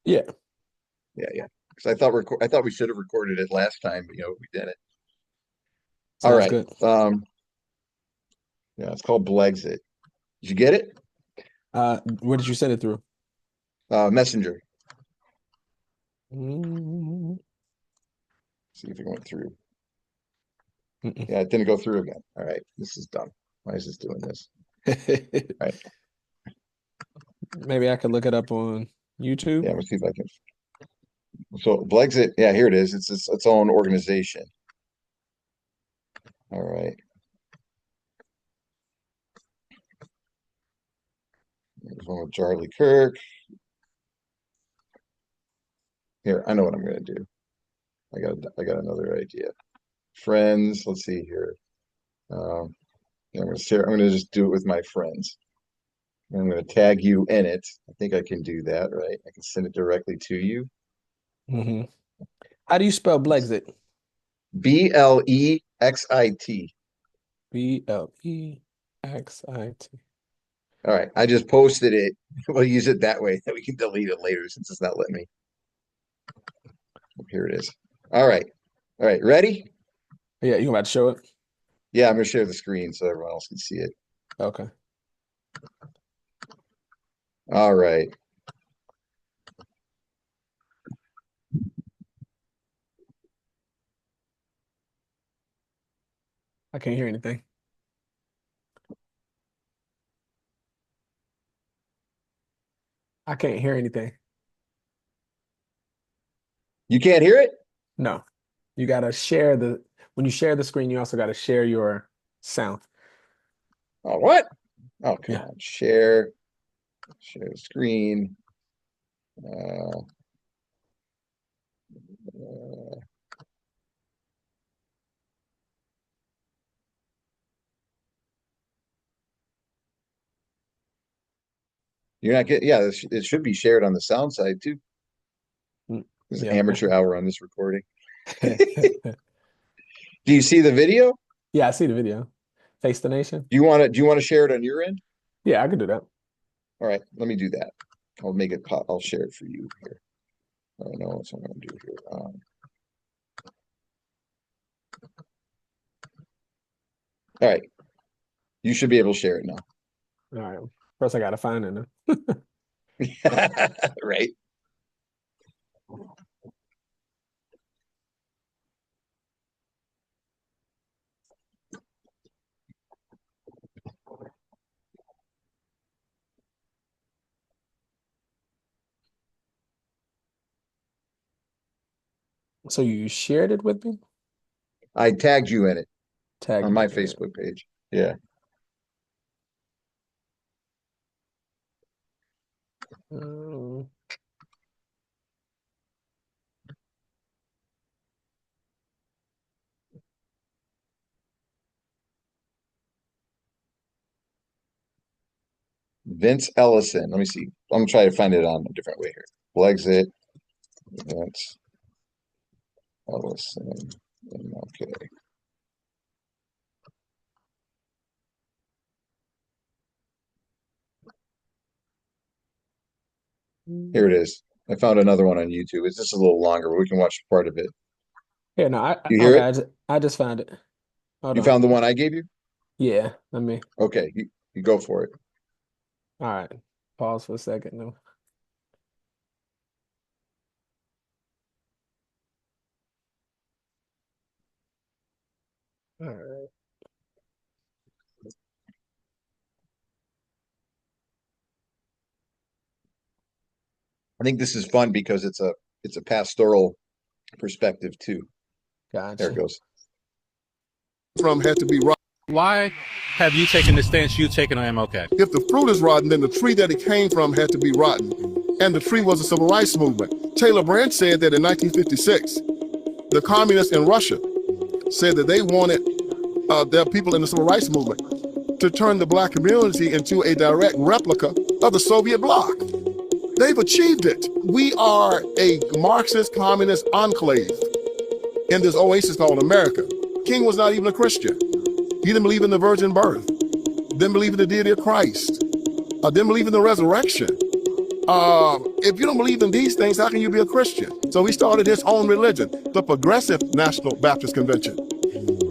Yeah, Yeah, yeah. Because I thought we should have recorded it last time, but we didn't. All sounds right. good. Yeah, it's called Blexit. Did you get it? Where did you send it through? Messenger. Mm, See if it went through. mm-mm. Yeah, it didn't go through again. All right, this is dumb. Why is this doing this? All right. Maybe I could look it up on YouTube. Yeah, let's see if I can. So Blexit, yeah, here it is. It's its own organization. All right. There's one with Charlie Kirk. Here, I know what I'm gonna do. I got another idea. Friends, let's see here. Um, yeah, I'm gonna just do it with my friends. I'm gonna tag you in it. I think I can do that, right? I can send it directly to you. Hmm. How do you spell Blexit? Blexit. Blexit. All right, I just posted it. We'll use it that way. That we can delete it later since it's not letting me. Here it is. All right. All right, ready? Yeah, you about to show it? Yeah, I'm gonna share the screen so everyone else can see it. Okay. All right. I can't hear anything. I can't hear anything. You can't hear it? No. You gotta share when you share the screen, you also gotta share your sound. Oh, what? Oh, come Yeah. on. Share the screen. Uh, uh, you're not getting, yeah, it should be shared on the sound side too. Mm, This is yeah. amateur hour on this recording. Do you see the video? Yeah, I see the video. Face the Nation. Do you want to share it on your end? Yeah, I could do that. All right, let me do that. I'll make it pop. I'll share it for you here. I know what I'm going to do here. All right, you should be able to share it now. All right. First, I gotta find it. Right. So you shared it with me? I tagged you in it on Tagged my me in it. Facebook page. Yeah. Um, Vince Ellison. Let me see. I'm gonna try to find it on a different way here. Exit. Vince Ellison. Okay. Here it is. I found another one on YouTube. It's just a little longer, but we can watch part of it. yeah, no, You hear okay, it? I just found it. Hold You on. found the one I gave you? Yeah, let me. Okay, you go for it. All right. Pause for a second. No. All right. I think this is fun because it's a pastoral perspective too. There it Gotcha. goes. From had to be rotten. Why have you taken the stance you've taken on MLK? If the fruit is rotten, then the tree that it came from had to be rotten. And the tree was the civil rights movement. Taylor Branch said that in 1956, the communists in Russia said that they wanted their people in the civil rights movement to turn the black community into a direct replica of the Soviet bloc. They've achieved it. We are a Marxist communist enclave in this oasis called America. King was not even a Christian. He didn't believe in the virgin birth, didn't believe in the deity of Christ, didn't believe in the resurrection. If you don't believe in these things, how can you be a Christian? So he started his own religion, the Progressive National Baptist Convention.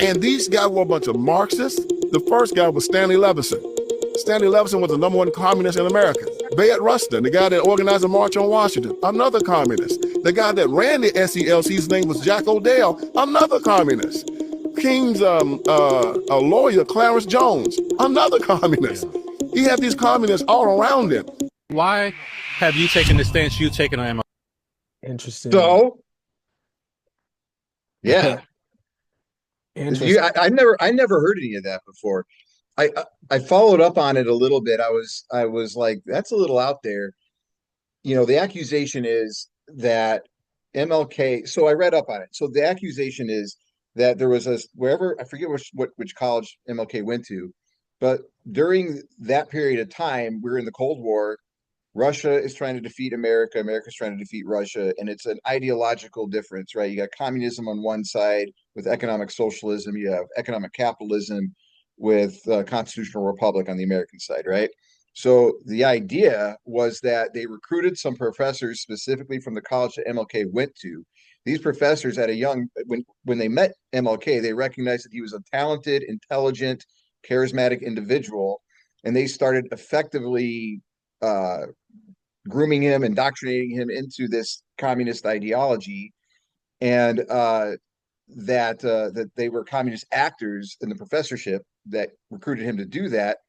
And these guys were a bunch of Marxists. The first guy was Stanley Levison. Stanley Levison was the #1 communist in America. Bayard Rustin, the guy that organized the March on Washington, another communist. The guy that ran the SELC's name was Jack O'Dell, another communist. King's a lawyer, Clarence Jones, another communist. He had these communists all around him. Why have you taken the stance you've taken on MLK? Interesting. So, yeah, Interesting. I never heard any of that before. I followed up on it a little bit. I was like, that's a little out there. You know, the accusation is that MLK. So I read up on it. So the accusation is that there was wherever, I forget which college MLK went to, but during that period of time, we were in the Cold War. Russia is trying to defeat America. America's trying to defeat Russia. And it's an ideological difference, right? You got communism on one side with economic socialism. You have economic capitalism with constitutional republic on the American side, right? So the idea was that they recruited some professors specifically from the college that MLK went to. These professors at when they met MLK, they recognized that he was a talented, intelligent, charismatic individual. And they started effectively grooming him, indoctrinating him into this communist ideology, and that they were communist actors in the professorship that recruited him to do that,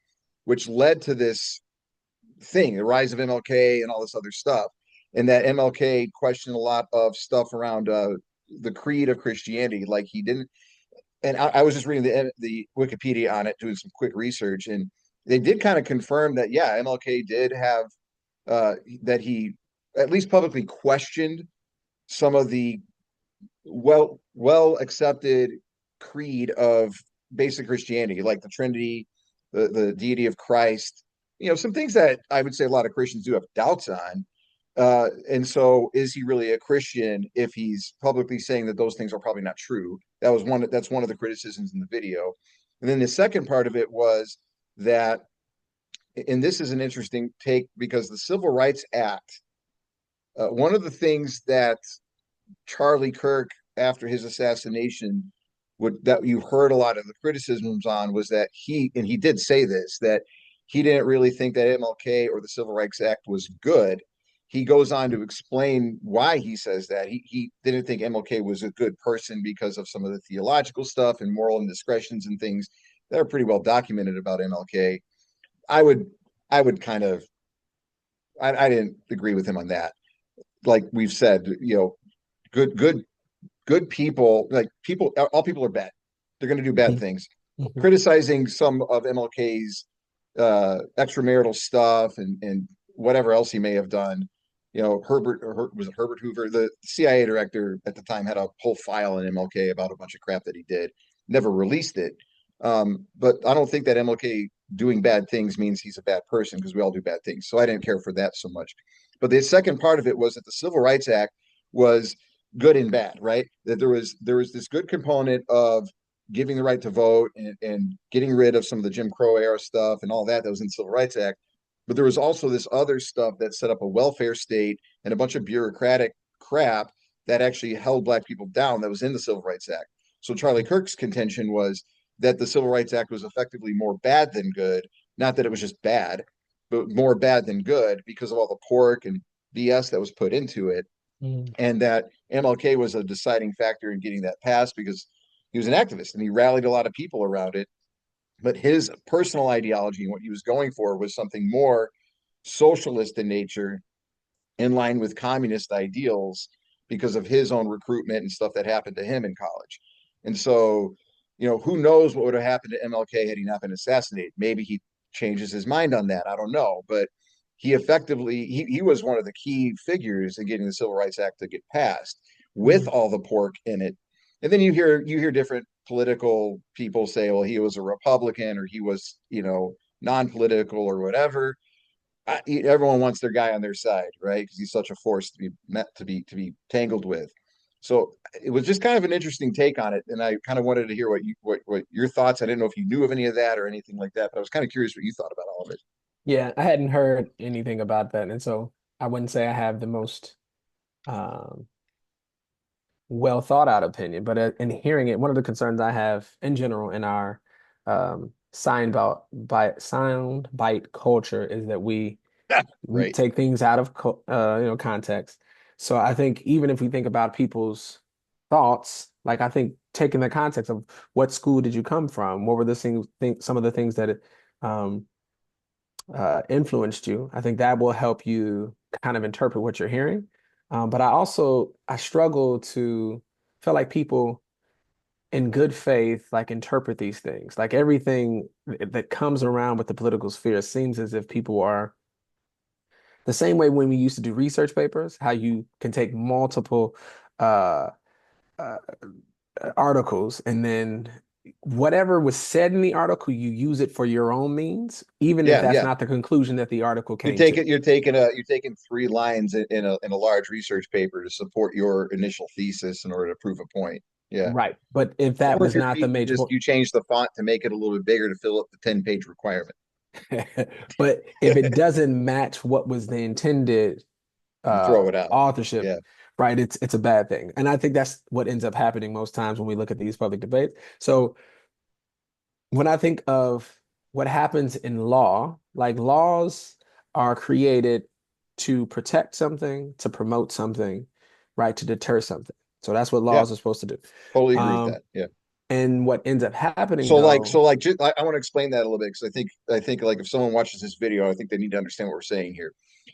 which led to this thing, the rise of MLK and all this other stuff. And that MLK questioned a lot of stuff around the creed of Christianity, like he didn't. And I was just reading the Wikipedia on it, doing some quick research, and they did kind of confirm that, yeah, MLK did have that he at least publicly questioned some of the well accepted creed of basic Christianity, like the Trinity, the deity of Christ, you know, some things that I would say a lot of Christians do have doubts on. And so is he really a Christian if he's publicly saying that those things are probably not true? That's one of the criticisms in the video. And then the second part of it was that, and this is an interesting take, because the Civil Rights Act, one of the things that Charlie Kirk, after his assassination, that you heard a lot of the criticisms on, was that he did say this, that he didn't really think that MLK or the Civil Rights Act was good. He goes on to explain why he says that. He didn't think MLK was a good person because of some of the theological stuff and moral indiscretions and things that are pretty well documented about MLK. I would kind of, I didn't agree with him on that. Like we've said, you know, good people, like all people are bad. They're going to do bad things. Criticizing some of MLK's extramarital stuff and whatever else he may have done. You know, was it Herbert Hoover? The CIA director at the time had a whole file in MLK about a bunch of crap that he did. Never released it. But I don't think that MLK doing bad things means he's a bad person, because we all do bad things. So I didn't care for that so much. But the second part of it was that the Civil Rights Act was good and bad, right? That there was this good component of giving the right to vote and getting rid of some of the Jim Crow era stuff and all that was in the Civil Rights Act. But there was also this other stuff that set up a welfare state and a bunch of bureaucratic crap that actually held Black people down that was in the Civil Rights Act. So Charlie Kirk's contention was that the Civil Rights Act was effectively more bad than good. Not that it was just bad, but more bad than good because of all the pork and BS that was put into it. And that MLK was a deciding factor in getting that passed because he was an activist and he rallied a lot of people around it. But his personal ideology and what he was going for was something more socialist in nature, in line with communist ideals, because of his own recruitment and stuff that happened to him in college. And so, you know, who knows what would have happened to MLK had he not been assassinated? Maybe he changes his mind on that. I don't know. But he effectively, he was one of the key figures in getting the Civil Rights Act to get passed with all the pork in it. And then you hear different political people say, well, he was a Republican or he was, you know, non-political or whatever. Everyone wants their guy on their side, right? Because he's such a force to be tangled with. So it was just kind of an interesting take on it, and I kind of wanted to hear what your thoughts. I didn't know if you knew of any of that or anything like that, but I was kind of curious what you thought about all of it. Yeah, I hadn't heard anything about that. And so I wouldn't say I have the most um, well thought out opinion, but in hearing it, one of the concerns I have in general in our sound bite culture is that we Right. take things out of context. So I think even if we think about people's thoughts, like I think taking the context of what school did you come from, what were the some of the things that um, influenced you, I think that will help you kind of interpret what you're hearing. But I struggle to feel like people in good faith like interpret these things. Like everything that comes around with the political sphere seems as if people are the same way when we used to do research papers, how you can take multiple uh, uh, articles and then whatever was said in the article, you use it for your own means, even if Yeah, that's yeah. not the conclusion that the article You came take to. it, you're taking 3 lines in a large research paper to support your initial thesis in order to prove a point. Yeah. Right. But if that Or was not the maybe major point, you change the font to make it a little bit bigger to fill up the 10-page requirement. but if it doesn't match what was the intended You throw it out. authorship, Yeah. right, it's a bad thing. And I think that's what ends up happening most times when we look at these public debates. So when I think of what happens in law, like laws are created to protect something, to promote something, right, to deter something. So that's what Yeah. laws are supposed to do. Totally agree with Um, that. Yeah. and what ends up happening So though, like, just, I want to explain that a little bit because I think like if someone watches this video, I think they need to understand what we're saying here.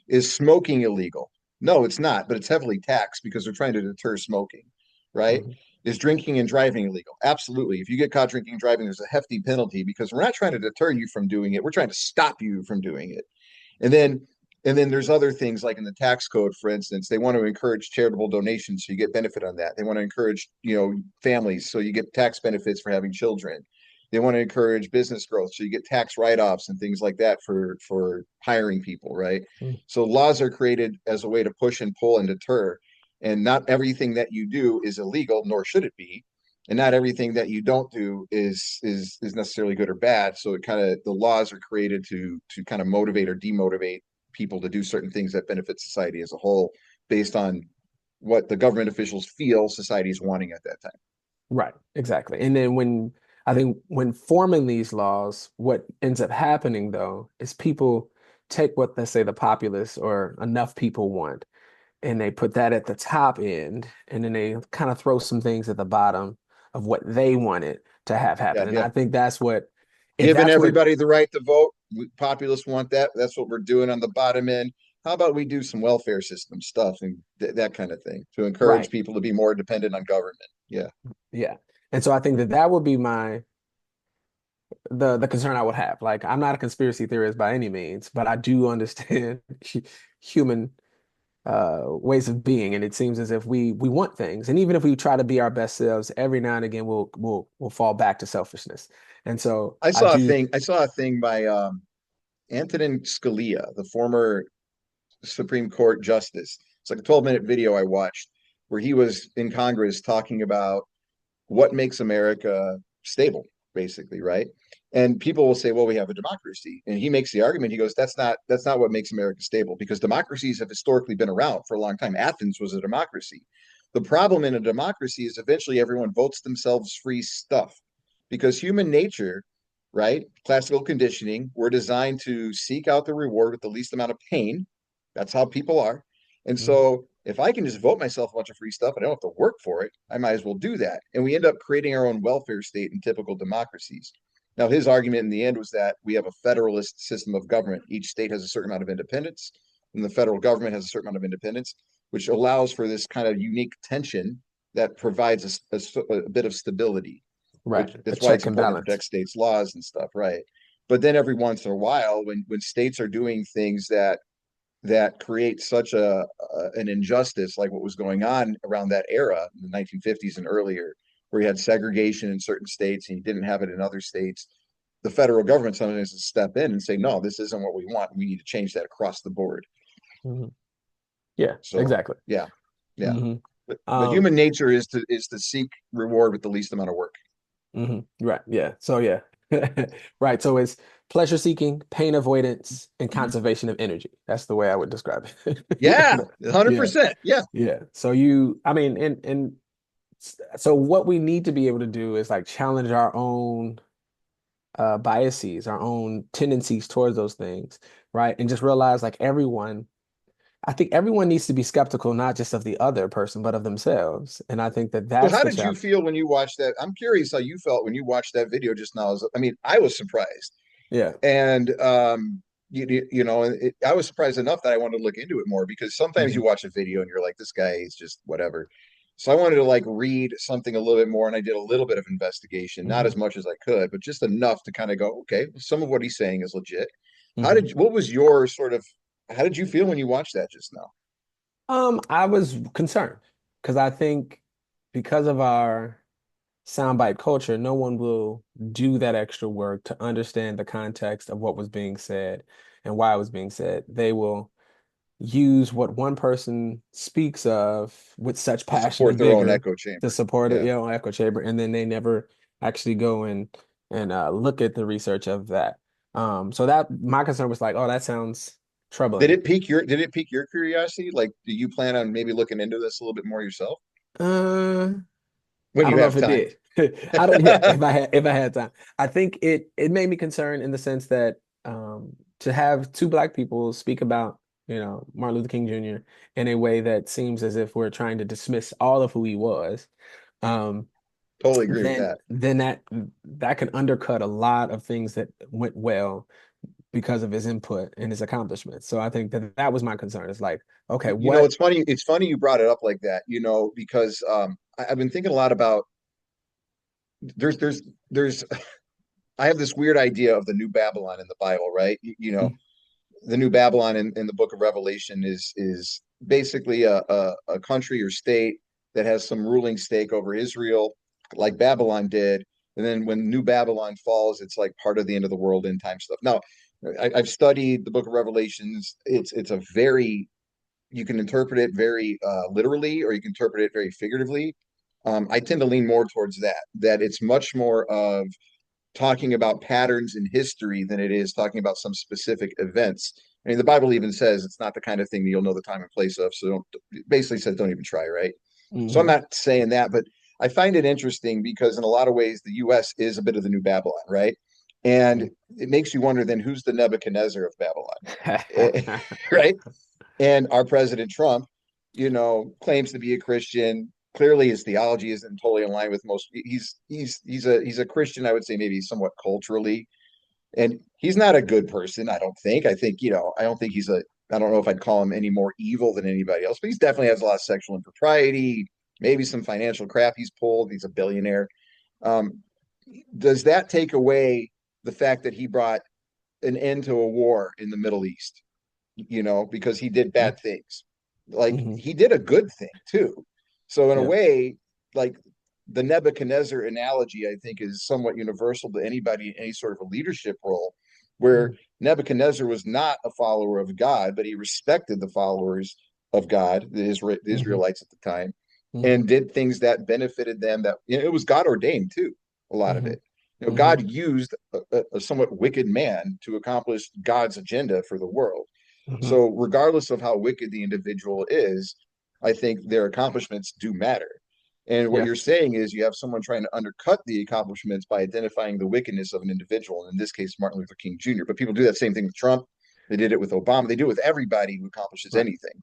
Is smoking illegal? No, it's not, but it's heavily taxed because they're trying to deter smoking, right? Mhm. Is drinking and driving illegal? Absolutely. If you get caught drinking and driving, there's a hefty penalty because we're not trying to deter you from doing it. We're trying to stop you from doing it. And then there's other things like in the tax code, for instance, they want to encourage charitable donations, so you get benefit on that. They want to encourage, families, so you get tax benefits for having children. They want to encourage business growth, so you get tax write-offs and things like that for hiring people, right? Mhm. So laws are created as a way to push and pull and deter, and not everything that you do is illegal, nor should it be, and not everything that you don't do is necessarily good or bad. So it kind of the laws are created to kind of motivate or demotivate people to do certain things that benefit society as a whole based on what the government officials feel society is wanting at that time. Right, exactly. And then I think when forming these laws, what ends up happening though is people take what, let's say, the populace or enough people want, and they put that at the top end, and then they kind of throw some things at the bottom of what they wanted to have Yeah, happen. And yeah. I think if Giving that's what, everybody the right to vote. Populists want that. That's what we're doing on the bottom end. How about we do some welfare system stuff and that kind of thing to encourage right, people to be more dependent on government? Yeah. yeah. And so I think that would be the concern I would have. Like, I'm not a conspiracy theorist by any means, but I do understand human ways of being, and it seems as if we want things, and even if we try to be our best selves, every now and again we'll fall back to selfishness. And so I I saw a do. thing. I saw a thing by Antonin Scalia, the former Supreme Court justice. It's like a 12-minute video I watched where he was in Congress talking about what makes America stable, basically, right? And people will say, well, we have a democracy. And he makes the argument, he goes, that's not what makes America stable, because democracies have historically been around for a long time. Athens was a democracy. The problem in a democracy is eventually everyone votes themselves free stuff because human nature, right? Classical conditioning, we're designed to seek out the reward with the least amount of pain. That's how people are. And Mhm. so if I can just vote myself a bunch of free stuff, I don't have to work for it, I might as well do that. And we end up creating our own welfare state in typical democracies. Now, his argument in the end was that we have a federalist system of government. Each state has a certain amount of independence, and the federal government has a certain amount of independence, which allows for this kind of unique tension that provides a bit of stability, Right, which a that's why it's check and important to balance. protect states' laws and stuff, right? But then every once in a while, when states are doing things that create such an injustice like what was going on around that era in the 1950s and earlier, where you had segregation in certain states and you didn't have it in other states, the federal government sometimes has to step in and say, no, this isn't what we want. We need to change that across the board. Mhm. Yeah, So exactly. yeah, yeah. hmm But human nature is to seek reward with the least amount of work. Right. Yeah. So yeah. Right. So pleasure seeking, pain avoidance, and conservation of energy. That's the way I would describe it. Yeah, Yeah, 100%. Yeah. yeah. So I mean, and so what we need to be able to do is like challenge our own biases, our own tendencies towards those things, right? And just realize like I think everyone needs to be skeptical, not just of the other person, but of themselves. And I think that So that's how the did you challenge. feel when you watched that? I'm curious how you felt when you watched that video just now. I mean, I was surprised. Yeah. And I was surprised enough that I wanted to look into it more, because sometimes Hmm. you watch a video and you're like, this guy is just whatever. So I wanted to like read something a little bit more, and I did a little bit of investigation, not Hmm. as much as I could, but just enough to kind of go, okay, some of what he's saying is legit. Hmm. What was your sort of, how did you feel when you watched that just now? I was concerned because I think because of our soundbite culture, no one will do that extra work to understand the context of what was being said and why it was being said. They will use what one person speaks of with such To passion support and their own vigor echo to chamber. support it, Yeah. echo chamber, and then they never actually go and look at the research of that. So that my concern was like, oh, that sounds troubling. Did it pique your curiosity? Like, do you plan on maybe looking into this a little bit more yourself Uh, when I you don't know have if it time? did. I don't, yeah, if I had time. I think it made me concerned in the sense that to have two black people speak about, Martin Luther King Jr. in a way that seems as if we're trying to dismiss all of who he was, um, Totally agree with then that. then that can undercut a lot of things that went well because of his input and his accomplishments. So I think that that was my concern. It's like, okay, what? It's funny. It's funny you brought it up like that, because I've been thinking a lot about there's I have this weird idea of the New Babylon in the Bible, right? The New Babylon in the Book of Revelation is basically a country or state that has some ruling stake over Israel, like Babylon did. And then when New Babylon falls, it's like part of the end of the world, end time stuff. Now, I've studied the Book of Revelations. It's a very, you can interpret it very literally, or you can interpret it very figuratively. I tend to lean more towards that it's much more of talking about patterns in history than it is talking about some specific events. I mean, the Bible even says it's not the kind of thing that you'll know the time and place of. So basically says don't even try, right? So I'm Mhm. not saying that, but I find it interesting because in a lot of ways the US is a bit of the new Babylon, right? And Mhm. it makes you wonder, then who's the Nebuchadnezzar of Babylon? Right? And our President Trump, claims to be a Christian. Clearly, his theology isn't totally in line with most. He's a Christian, I would say, maybe somewhat culturally, and he's not a good person. I don't think. I think I don't think he's a. I don't know if I'd call him any more evil than anybody else, but he's definitely has a lot of sexual impropriety, maybe some financial crap he's pulled. He's a billionaire. Um, does that take away the fact that he brought an end to a war in the Middle East? Because he did bad things. Like Mhm. he did a good thing too. So in a Yeah. way, like the Nebuchadnezzar analogy, I think, is somewhat universal to anybody in any sort of a leadership role, where Mhm. Nebuchadnezzar was not a follower of God, but he respected the followers of God, the Mhm. Israelites at the time, and Mhm. did things that benefited them. That it was God ordained too. A lot of Mhm. it. Mhm. God used a somewhat wicked man to accomplish God's agenda for the world. Mhm. So, regardless of how wicked the individual is, I think their accomplishments do matter. And what Yeah. you're saying is you have someone trying to undercut the accomplishments by identifying the wickedness of an individual, and in this case, Martin Luther King Jr. But people do that same thing with Trump. They did it with Obama. They do it with everybody who accomplishes Right. anything.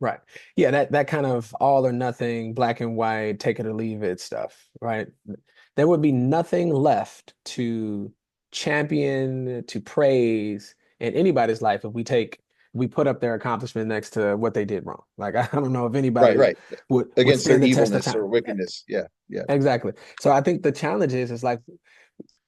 Right. Yeah, that kind of all or nothing, black and white, take it or leave it stuff, right? There would be nothing left to champion, to praise in anybody's life if we put up their accomplishment next to what they did wrong. Like I don't know if Right, anybody right. would Against their stand the test of evilness or time. wickedness. Yeah, yeah. Exactly. So I think the challenge is like,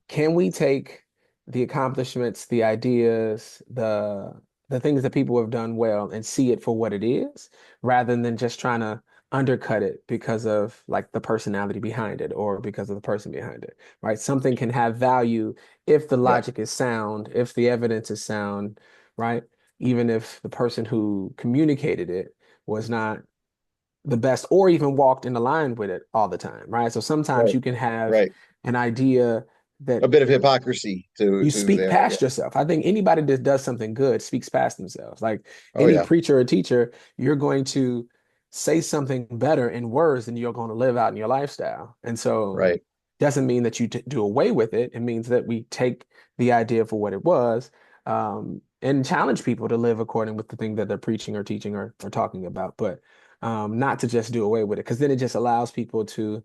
can we take the accomplishments, the ideas, the things that people have done well and see it for what it is, rather than just trying to undercut it because of like the personality behind it or because of the person behind it, right? Something can have value if the Yeah. logic is sound, if the evidence is sound, right? Even if the person who communicated it was not the best or even walked in line with it all the time, right? So sometimes Right, you can have right. an idea a bit of hypocrisy you to speak there. Yeah. past yourself. I think anybody that does something good speaks past themselves. Like Oh any yeah. preacher or teacher, you're going to say something better in words than you're going to live out in your lifestyle. And so Right. doesn't mean that you do away with it. It means that we take the idea for what it was, and challenge people to live according with the thing that they're preaching or teaching or talking about, but not to just do away with it, because then it just allows people to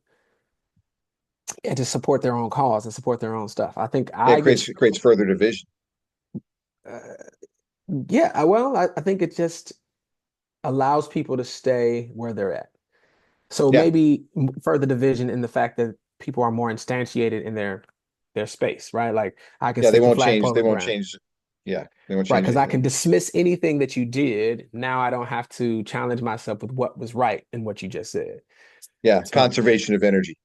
and to support their own cause and support their own stuff. I think Yeah. I It get creates further division. uh, yeah, well, I think it just allows people to stay where they're at. So Yeah. maybe further division in the fact that people are more instantiated in their space, right? Like I can Yeah. stick the flagpole They in the won't ground, change. Yeah. They won't right? change Because I anything. can dismiss anything that you did. Now I don't have to challenge myself with what was right in what you just said. Yeah. So Conservation of energy.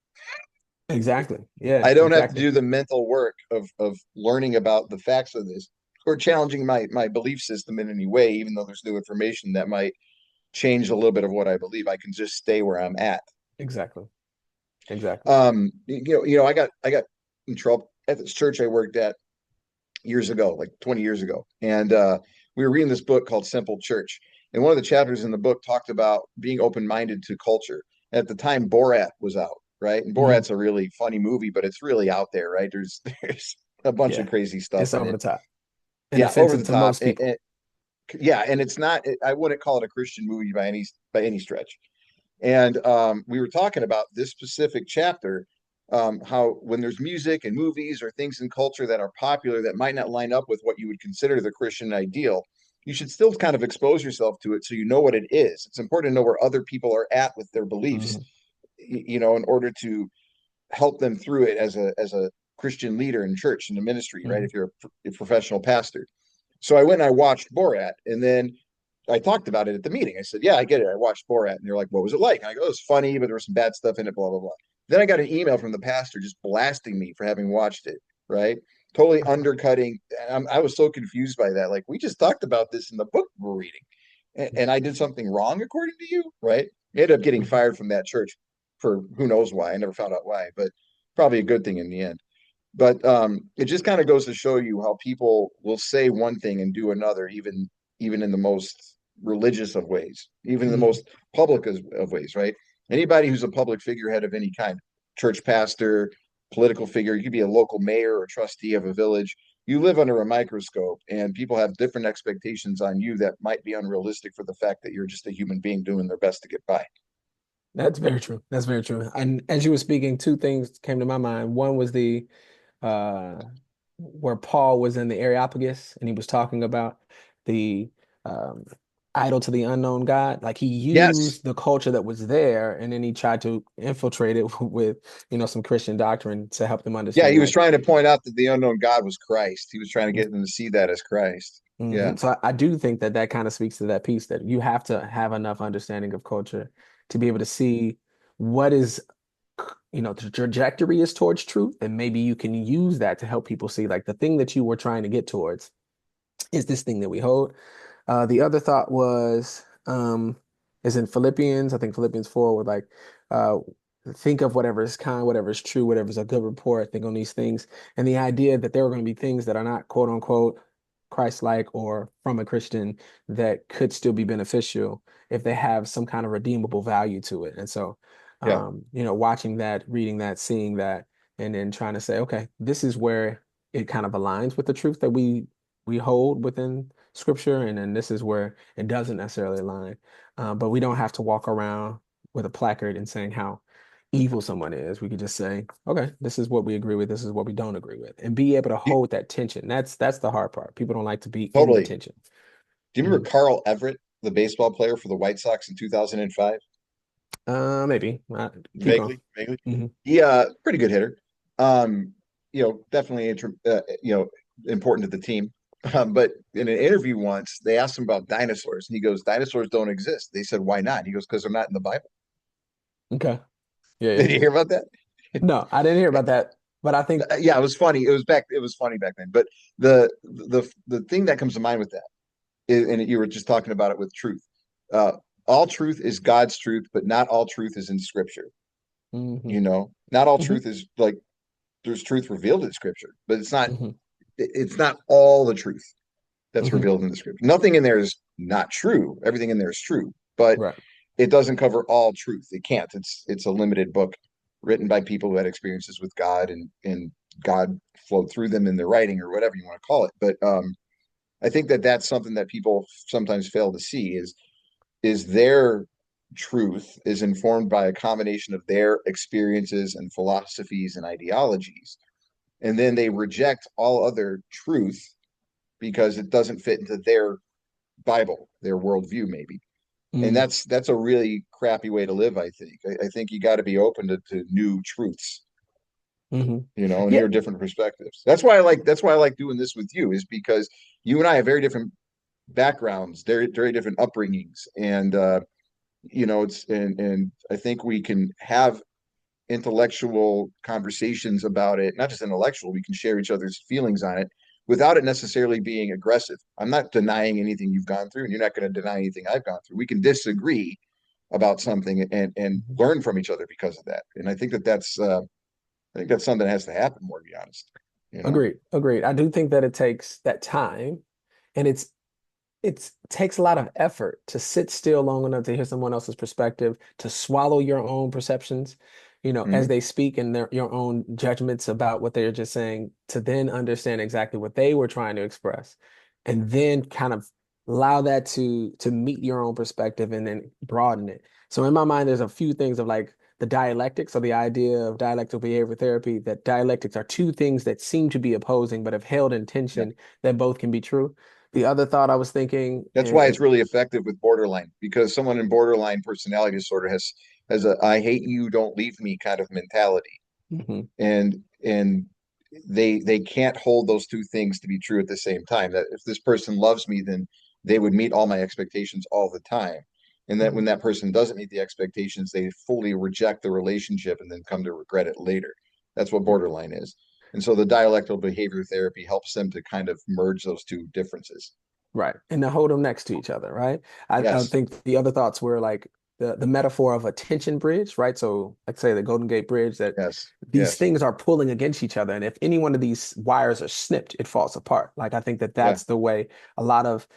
exactly, yeah, I don't have to exactly, do the mental work of learning about the facts of this or challenging my belief system in any way, even though there's new information that might change a little bit of what I believe. I can just stay where I'm at. exactly, exactly. I got in trouble at this church I worked at years ago, like 20 years ago. And we were reading this book called Simple Church. And one of the chapters in the book talked about being open-minded to culture. At the time, Borat was out, right? And Mhm. Borat's a really funny movie, but it's really out there, right? There's a bunch of Yeah, crazy stuff it's in over it. the top and Yeah, over offensive the to top. most people. Yeah, and it's not. I wouldn't call it a Christian movie by any stretch. And we were talking about this specific chapter, how when there's music and movies or things in culture that are popular that might not line up with what you would consider the Christian ideal, you should still kind of expose yourself to it so you know what it is. It's important to know where other people are at with their beliefs, Mhm. in order to help them through it as a Christian leader in church and the ministry, right? Mhm. If you're a professional pastor. So I went and I watched Borat, and then I talked about it at the meeting. I said, "Yeah, I get it. I watched Borat," and they're like, "What was it like?" And I go, "It was funny, but there was some bad stuff in it." Blah blah blah. Then I got an email from the pastor just blasting me for having watched it. Right, totally undercutting. I was so confused by that. Like, we just talked about this in the book we're reading, and I did something wrong according to you, right? I ended up getting Mhm. fired from that church for who knows why. I never found out why, but probably a good thing in the end. But it just kind of goes to show you how people will say one thing and do another, even in the most religious of ways, even in the Mhm. most public of ways, right? Anybody who's a public figurehead of any kind, church pastor, political figure, you could be a local mayor or trustee of a village. You live under a microscope, and people have different expectations on you that might be unrealistic for the fact that you're just a human being doing their best to get by. That's very true. That's very true. And as you were speaking, two things came to my mind. One was the uh where Paul was in the Areopagus and he was talking about the um idol to the unknown God. Like he Yes. used the culture that was there and then he tried to infiltrate it with, some Christian doctrine to help them Yeah, understand he was like trying to point out that the unknown God was Christ. He was trying to get them to see that as Christ. Yeah. So I do think that that kind of speaks to that piece that you have to have enough understanding of culture to be able to see what is, the trajectory is towards truth, and maybe you can use that to help people see like the thing that you were trying to get towards is this thing that we hold. The other thought was is in Philippians, I think Philippians 4 with like uh think of whatever is kind, whatever is true, whatever is a good report, think on these things. And the idea that there are going to be things that are not quote unquote Christ-like or from a Christian that could still be beneficial if they have some kind of redeemable value to it. And so Yeah. watching that, reading that, seeing that, and then trying to say, okay, this is where it kind of aligns with the truth that we hold within scripture, and then this is where it doesn't necessarily align. But we don't have to walk around with a placard and saying how evil someone is. We could just say, okay, this is what we agree with, this is what we don't agree with, and be able to Do- hold that tension. That's the hard part. People don't like to be in the Totally. tension. Do you Mhm. remember Carl Everett, the baseball player for the White Sox in 2005? Maybe. Keep going. Vaguely, vaguely. Hmm. He pretty good hitter. Um, definitely important to the team. But in an interview once, they asked him about dinosaurs, and he goes, "Dinosaurs don't exist." They said, "Why not?" He goes, "Because they're not in the Bible." Okay. Yeah, yeah. Did you hear about that? No, I didn't hear about that, but I think Yeah, it was funny. It was funny back then. But the thing that comes to mind with that and you were just talking about it with truth. Uh, all truth is God's truth, but not all truth is in Scripture. hmm Not all hmm truth is like there's truth revealed in scripture, but Hmm. it's not all the truth that's Hmm. revealed in the scripture. Nothing in there is not true. Everything in there is true, but Right. it doesn't cover all truth. It can't. It's a limited book written by people who had experiences with God, and God flowed through them in their writing or whatever you want to call it. But I think that that's something that people sometimes fail to see is their truth is informed by a combination of their experiences and philosophies and ideologies, and then they reject all other truth because it doesn't fit into their Bible, their worldview, maybe. And Mm. that's a really crappy way to live, I think. I think you got to be open to new truths, Hmm. and Yeah. hear different perspectives. That's why I like doing this with you, is because you and I have very different backgrounds, very different upbringings, and it's and I think we can have intellectual conversations about it, not just intellectual, we can share each other's feelings on it without it necessarily being aggressive. I'm not denying anything you've gone through, and you're not going to deny anything I've gone through. We can disagree about something and Mhm. learn from each other because of that. And I think that's something that has to happen more, to be honest. You know? Agreed. Agreed. I do think that it takes that time, and it takes a lot of effort to sit still long enough to hear someone else's perspective, to swallow your own perceptions, as Mhm. they speak, and your own judgments about what they're just saying, to then understand exactly what they were trying to express, and then kind of allow that to meet your own perspective and then broaden it. So in my mind, there's a few things of like the dialectics, or the idea of dialectical behavior therapy, that dialectics are two things that seem to be opposing but have held in Yeah. tension, that both can be true. The other thought I was thinking, That's why it's really effective with borderline, because someone in borderline personality disorder has a "I hate you, don't leave me" kind of mentality, Mhm. and they can't hold those two things to be true at the same time. That if this person loves me, then they would meet all my expectations all the time, and that when Mhm. that person doesn't meet the expectations, they fully reject the relationship and then come to regret it later. That's what Right. borderline is. And so the dialectical behavior therapy helps them to kind of merge those two differences. Right. And to hold them next to each other, right? I Yes, think the other thoughts were like the metaphor of a tension bridge, right? So, like say the Golden Gate Bridge, that yes, these yes, things are pulling against each other. And if any one of these wires are snipped, it falls apart. Like I think that yeah, that's the way a lot of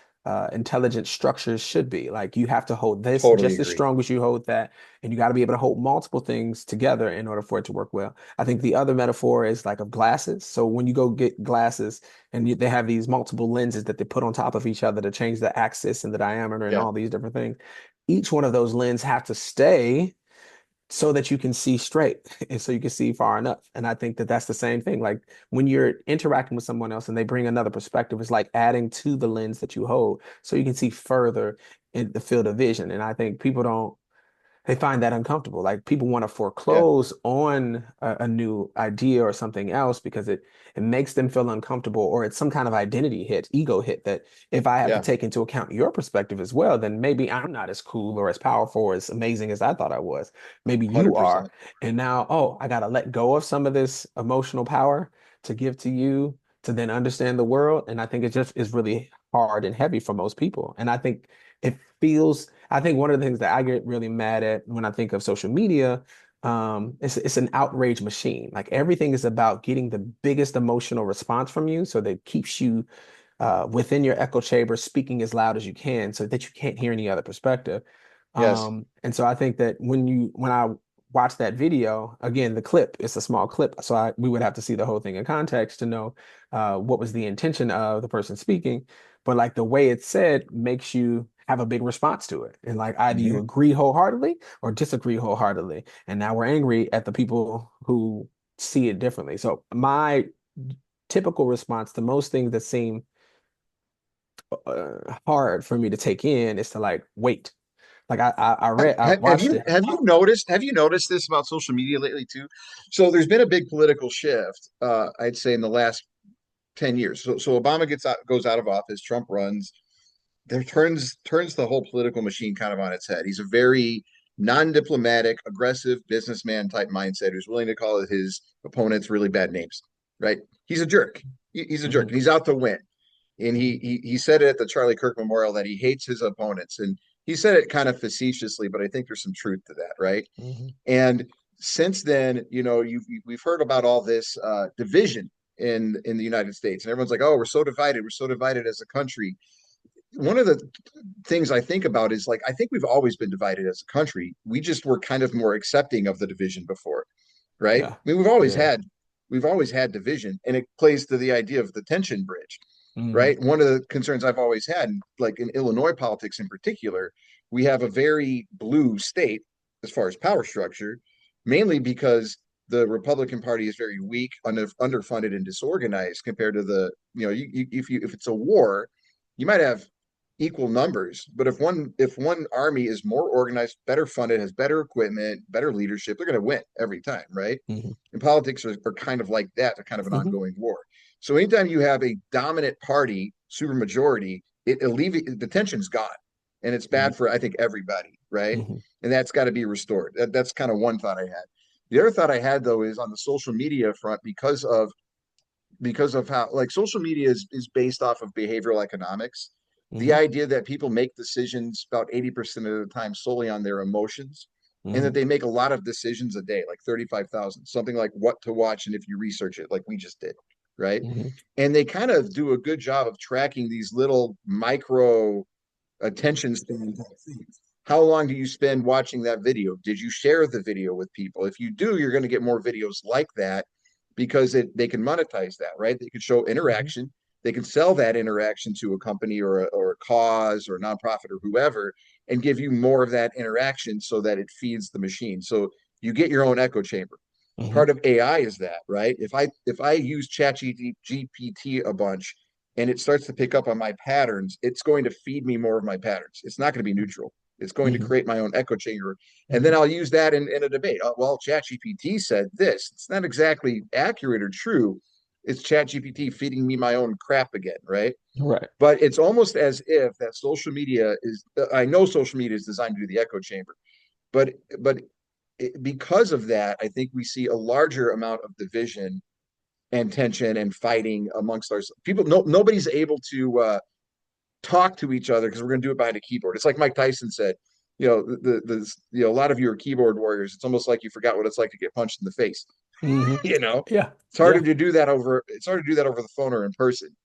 intelligent structures should be. Like you have to hold this totally just as agree. strong as you hold that. And you got to be able to hold multiple things together in order for it to work well. I think the other metaphor is like of glasses. So when you go get glasses, and they have these multiple lenses that they put on top of each other to change the axis and the diameter and Yeah, all these different things. Each one of those lenses have to stay so that you can see straight and so you can see far enough. And I think that that's the same thing. Like when you're interacting with someone else and they bring another perspective, it's like adding to the lens that you hold so you can see further in the field of vision. And I think people don't they find that uncomfortable. Like people want to yeah, foreclose on a new idea or something else because it makes them feel uncomfortable, or it's some kind of identity hit, ego hit, that if I have to yeah, take into account your perspective as well, then maybe I'm not as cool or as powerful or as amazing as I thought I was. Maybe you are. 100%. And now, oh, I got to let go of some of this emotional power to give to you to then understand the world. And I think it just is really hard and heavy for most people. And I think it feels I think one of the things that I get really mad at when I think of social media, it's an outrage machine. Like everything is about getting the biggest emotional response from you, so that keeps you within your echo chamber, speaking as loud as you can, so that you can't hear any other perspective. Yes, And so I think that when I watch that video, again, the clip, it's a small clip, so we would have to see the whole thing in context to know what was the intention of the person speaking. But like the way it's said makes you have a big response to it. And like either you hmm, agree wholeheartedly or disagree wholeheartedly. And now we're angry at the people who see it differently. So my typical response to most things that seem hard for me to take in is to like wait. Like I watched it. have you noticed this about social media lately too? So there's been a big political shift, I'd say, in the last 10 years. So Obama goes out of office, Trump runs, there turns the whole political machine kind of on its head. He's a very non-diplomatic, aggressive businessman type mindset who's willing to call his opponents really bad names, right? He's a jerk. He's a jerk, Mhm. and he's out to win. And he said it at the Charlie Kirk Memorial that he hates his opponents, and he said it kind of facetiously, but I think there's some truth to that, right? Mhm. And since then, we've heard about all this division in the United States, and everyone's like, "Oh, we're so divided. We're so divided as a country." One of the things I think about is like, I think we've always been divided as a country. We just were kind of more accepting of the division before, right? I Yeah. mean, Yeah. we've always had division, and it plays to the idea of the tension bridge, Hmm. right? One of the concerns I've always had, like in Illinois politics in particular, we have a very blue state as far as power structure, mainly because the Republican Party is very weak, underfunded, and disorganized compared to the, if it's a war, you might have equal numbers, but if one army is more organized, better funded, has better equipment, better leadership, they're going to win every time, right? Hmm. And politics are kind of like that. They're kind of an Hmm. ongoing war. So anytime you have a dominant party, supermajority, it alleviates the tension's gone, and it's bad for, I think, everybody, right? Hmm. And that's got to be restored. That's kind of one thought I had. The other thought I had though is on the social media front, because of how, like, social media is based off of behavioral economics. The Hmm. idea that people make decisions about 80% of the time solely on their emotions, and that Hmm. they make a lot of decisions a day, like 35,000, something like what to watch, and if you research it like we just did, right? Hmm. And they kind of do a good job of tracking these little micro attention span type things. How long do you spend watching that video? Did you share the video with people? If you do, you're going to get more videos like that, because they can monetize that, right? They can show Hmm. interaction. They can sell that interaction to a company or a cause or a nonprofit or whoever, and give you more of that interaction so that it feeds the machine. So you get your own echo chamber. Hmm. Part of AI is that, right? If I use ChatGPT a bunch and it starts to pick up on my patterns, it's going to feed me more of my patterns. It's not going to be neutral. It's going to Hmm. create my own echo chamber. And then Hmm. I'll use that in a debate. Well, ChatGPT said this. It's not exactly accurate or true. It's ChatGPT feeding me my own crap again, right? Right. But it's almost as if that social media is, I know social media is designed to do the echo chamber, but because of that, I think we see a larger amount of division and tension and fighting amongst our people. No, nobody's able to talk to each other because we're going to do it behind a keyboard. It's like Mike Tyson said, a lot of you are keyboard warriors. It's almost like you forgot what it's like to get punched in the face. Hmm. you know, Yeah. it's harder Yeah. to do that over. It's harder to do that over the phone or in person.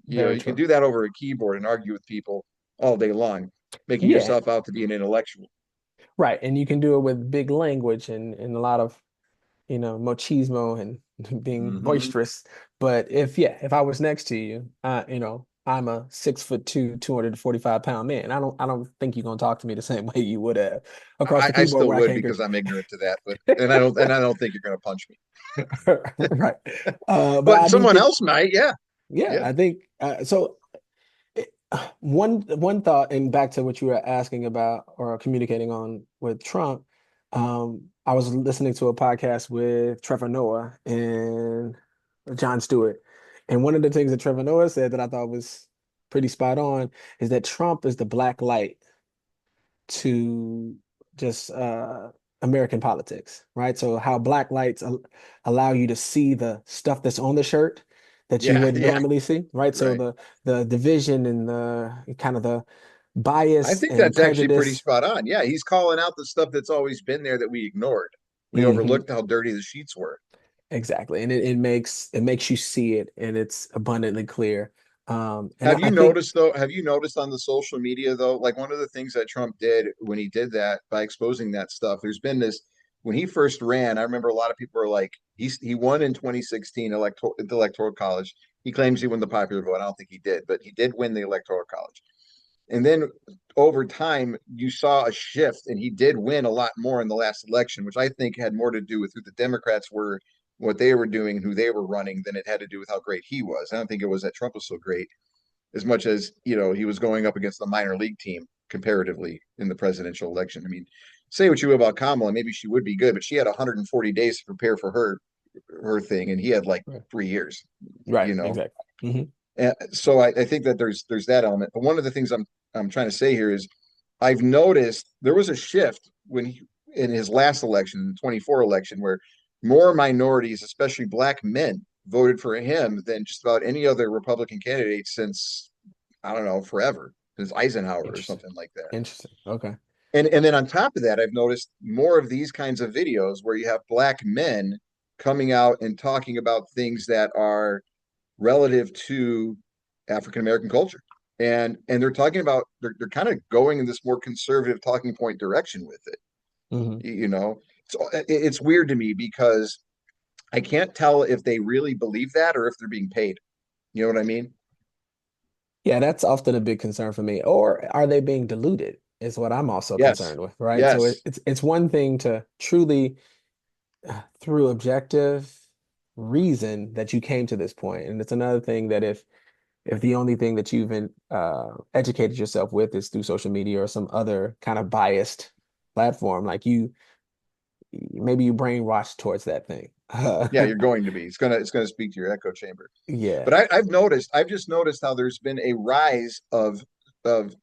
Very You can true. do that over a keyboard and argue with people all day long, making Yeah. yourself out to be an intellectual. Right. And you can do it with big language and a lot of, machismo and being Mm-hmm. boisterous. But if I was next to you, I'm a 6'2", 245-pound man. I don't think you're gonna talk to me the same way you would have across the I keyboard still where I would can't because get I'm ignorant to that, but and I don't think you're going to punch me. you. Right. But But I do someone think, else might, yeah, yeah, yeah. I think so. it- one thought, and back to what you were asking about or communicating on with Trump, I was listening to a podcast with Trevor Noah and Jon Stewart, and one of the things that Trevor Noah said that I thought was pretty spot on is that Trump is the black light to just American politics, right? So how black lights allow you to see the stuff that's on the shirt that you Yeah, wouldn't yeah, normally see, right? So right. the division and the kind of the I bias think and that's actually pretty prejudice. spot on. Yeah, he's calling out the stuff that's always been there that we ignored. We Hmm. overlooked how dirty the sheets were. Exactly. And it makes you see it and it's abundantly clear. And I, Have I you think noticed though? Have you noticed on the social media though? Like one of the things that Trump did when he did that by exposing that stuff, there's been this when he first ran. I remember a lot of people were like, he won in 2016 the electoral college. He claims he won the popular vote. I don't think he did, but he did win the electoral college. And then over time, you saw a shift, and he did win a lot more in the last election, which I think had more to do with who the Democrats were, what they were doing, and who they were running, than it had to do with how great he was. I don't think it was that Trump was so great as much as he was going up against the minor league team comparatively in the presidential election. I mean, say what you will about Kamala, maybe she would be good, but she had 140 days to prepare for her thing, and he had like right, 3 years. right, You know, exactly. Hmm. so I think that there's that element. But one of the things I'm trying to say here is I've noticed there was a shift when in his last election, 24 election, where more minorities, especially black men, voted for him than just about any other Republican candidate since, I don't know, forever, since Eisenhower or Interesting. something like that. Interesting. Okay. And then on top of that, I've noticed more of these kinds of videos where you have black men coming out and talking about things that are relative to African American culture. And they're talking about they're kind of going in this more conservative talking point direction with it. Hmm. You know, so it's weird to me because I can't tell if they really believe that or if they're being paid. You know what I mean? Yeah, that's often a big concern for me. Or are they being diluted? Is what I'm also Yes. concerned with, right? So Yes. it's one thing to truly, through objective reason, that you came to this point, and it's another thing that if the only thing that you've been educated yourself with is through social media or some other kind of biased platform, like you maybe you brainwashed towards that thing. Yeah, you're going to be. It's gonna speak to your echo chamber. Yeah. But I've just noticed how there's been a rise of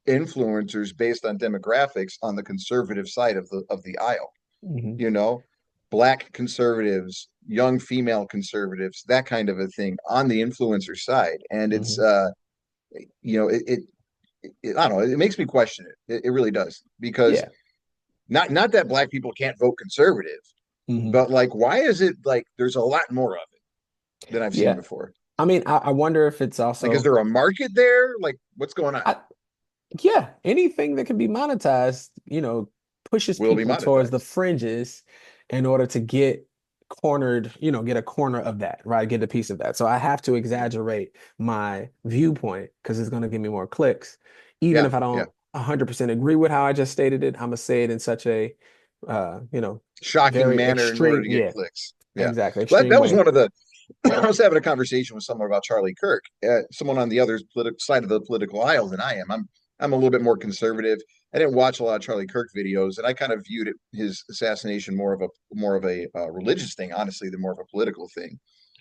influencers based on demographics on the conservative side of the aisle. Hmm. You know, black conservatives, young female conservatives, that kind of a thing on the influencer side. And it's Hmm. you know, I don't know, it makes me question it. It really does. Because Yeah. not that black people can't vote conservative, Hmm. but like why is it like there's a lot more of it than I've seen Yeah. before? I mean, I wonder if it's Like, is also, there a market there? Like, what's going on? I, yeah, anything that can be monetized, pushes Will be people towards the monetized. fringes in order to get cornered, get a corner of that, right? Get a piece of that. So I have to exaggerate my viewpoint because it's going to give me more clicks. Even Yeah, if I yeah. don't 100% agree with how I just stated it, I'm gonna say it in such a, uh, you know, Shocking very manner in order extreme, to get yeah, clicks. Yeah. exactly, Well, that, extreme that was way. one of the I was having a conversation with someone about Charlie Kirk, someone on the other side of the political aisle than I am. I'm a little bit more conservative. I didn't watch a lot of Charlie Kirk videos, and I kind of viewed his assassination more of a religious thing, honestly, than more of a political thing.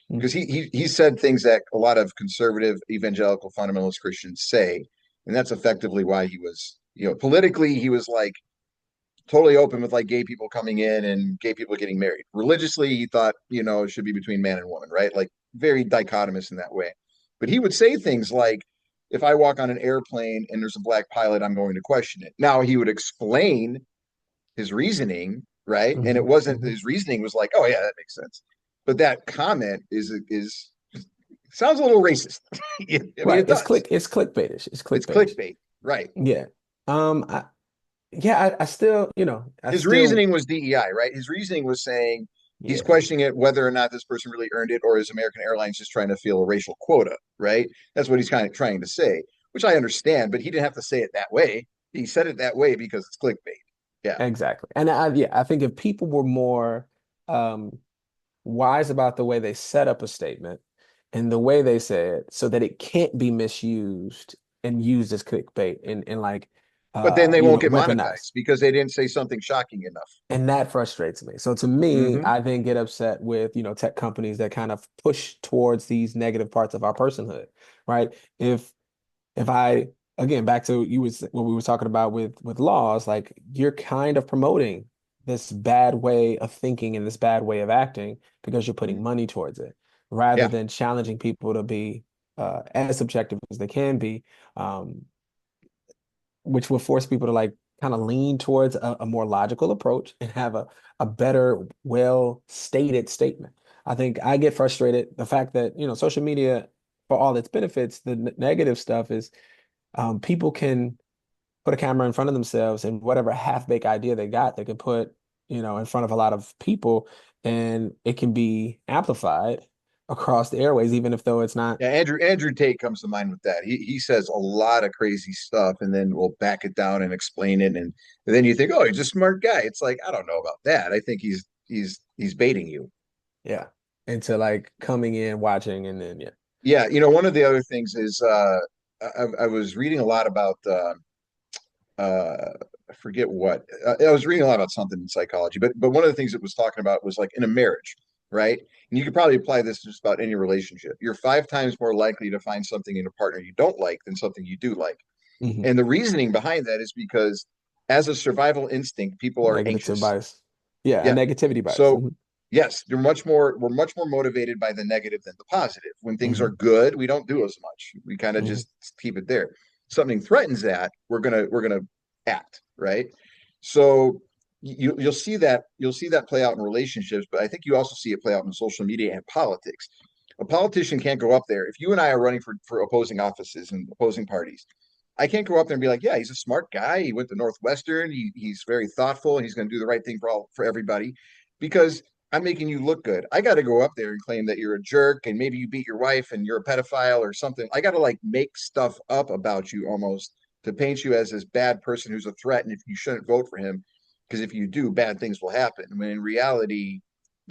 Because Mhm. he said things that a lot of conservative evangelical fundamentalist Christians say, and that's effectively why he was, politically he was like totally open with like gay people coming in and gay people getting married. Religiously, he thought, it should be between man and woman, right? Like very dichotomous in that way. But he would say things like, if I walk on an airplane and there's a black pilot, I'm going to question it. Now he would explain his reasoning, right? And it Mhm. wasn't Mhm. his reasoning was like, oh yeah, that makes sense. But that comment is sounds a little racist. I mean, Right. it does. It's clickbaitish. It's It's clickbaitish. clickbait, right? Yeah. I, yeah, I still, I His still, reasoning was DEI, right? His reasoning was saying he's yeah, questioning it whether or not this person really earned it, or is American Airlines just trying to fill a racial quota, right? That's what he's kind of trying to say, which I understand, but he didn't have to say it that way. He said it that way because it's clickbait. Yeah. exactly. And I think if people were more um wise about the way they set up a statement and the way they say it so that it can't be misused and used as clickbait and like But then they won't get weaponized. monetized because they didn't say something shocking enough. And that frustrates me. So to me, Mm-hmm. I then get upset with, tech companies that kind of push towards these negative parts of our personhood, right? If I again back to what we were talking about with laws, like you're kind of promoting this bad way of thinking and this bad way of acting because you're putting money towards it, rather Yeah. than challenging people to be as subjective as they can be, um, which will force people to like kind of lean towards a more logical approach and have a better, well stated statement. I think I get frustrated the fact that, social media, for all its benefits, the negative stuff is people can put a camera in front of themselves and whatever half-baked idea they got, they can put, in front of a lot of people, and it can be amplified across the airways, even if though it's not. Yeah, Andrew Tate comes to mind with that. He says a lot of crazy stuff and then will back it down and explain it. And then you think, oh, he's a smart guy. It's like, I don't know about that. I think he's baiting you. Yeah, into like coming in, watching, and then yeah. Yeah, one of the other things is I was reading a lot about I forget what I was reading a lot about something in psychology, but one of the things it was talking about was like in a marriage, right? And you could probably apply this to just about any relationship. You're 5 times more likely to find something in a partner you don't like than something you do like. Hmm. And the reasoning behind that is because as a survival instinct, people are Negative anxious. bias. Yeah, a Yeah. negativity bias. So yes, we're much more motivated by the negative than the positive. When things are Hmm. good, we don't do as much. We kind of Hmm. just keep it there. Something threatens that, we're gonna act, right? So you'll see that play out in relationships, but I think you also see it play out in social media and politics. A politician can't go up there. If you and I are running for opposing offices and opposing parties, I can't go up there and be like, yeah, he's a smart guy. He went to Northwestern. He's very thoughtful and he's going to do the right thing for everybody because I'm making you look good. I got to go up there and claim that you're a jerk and maybe you beat your wife and you're a pedophile or something. I got to like make stuff up about you almost to paint you as this bad person who's a threat and if you shouldn't vote for him because if you do, bad things will happen. When in reality,